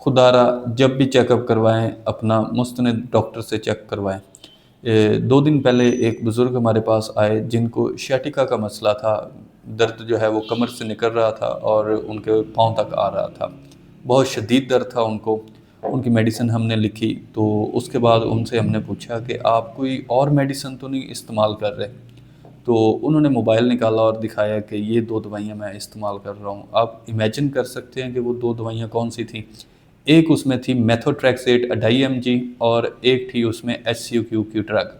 खुदारा जब भी चेकअप करवाएं अपना मुस्तनद डॉक्टर से चेक करवाएं। 2 दिन पहले एक बुज़ुर्ग हमारे पास आए जिनको शियाटिका का मसला था। दर्द जो है वो कमर से निकल रहा था और उनके पाँव तक आ रहा था। बहुत शदीद दर्द था उनको। उनकी मेडिसिन हमने लिखी, तो उसके बाद उनसे हमने पूछा कि आप कोई और मेडिसिन तो नहीं इस्तेमाल कर रहे? तो उन्होंने मोबाइल निकाला और दिखाया कि ये 2 दवाइयाँ मैं इस्तेमाल कर रहा हूँ। आप इमेजिन कर सकते हैं कि वो 2 दवाइयाँ कौन-सी थीं? एक उसमें थी मेथोट्रेक्सेट 2.5 mg और एक थी उसमें HCQ की ड्रग।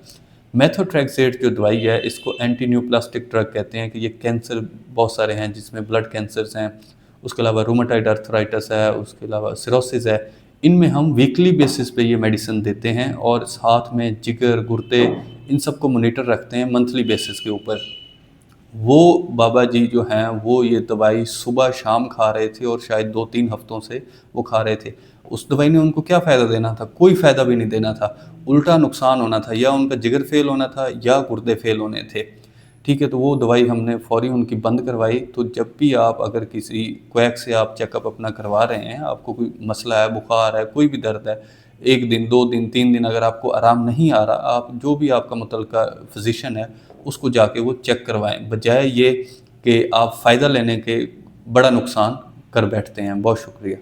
मेथोट्रेक्सेट जो दवाई है इसको एंटी न्यूप्लास्टिक ड्रग कहते हैं कि ये कैंसर बहुत सारे हैं जिसमें ब्लड कैंसर्स हैं, उसके अलावा रूमेटॉइड अर्थराइटिस है, उसके अलावा सिरोसिस है। इनमें हम वीकली बेसिस पे ये मेडिसिन देते हैं और साथ में जिगर, गुर्दे इन सब को मॉनिटर रखते हैं मंथली बेसिस के ऊपर। वो बाबा जी जो हैं वो ये दवाई सुबह शाम खा रहे थे और शायद 2-3 हफ्तों से वो खा रहे थे। उस दवाई ने उनको क्या फ़ायदा देना था? कोई फ़ायदा भी नहीं देना था। उल्टा नुकसान होना था, या उनका जिगर फ़ेल होना था या गुर्दे फ़ेल होने थे। ठीक है, तो वो दवाई हमने फ़ौरी उनकी बंद करवाई। तो जब भी आप अगर किसी क्वैक से आप चेकअप अपना करवा रहे हैं, आपको कोई मसला है, बुखार है, कोई भी दर्द है, 1 दिन, 2 दिन, 3 दिन अगर आपको आराम नहीं आ रहा, आप जो भी आपका मुतल्लिका फ़िज़िशियन है, उसको जाके वो चेक करवाएँ, बजाय ये कि आप फ़ायदा लेने के बड़ा नुकसान कर बैठते हैं। बहुत शुक्रिया।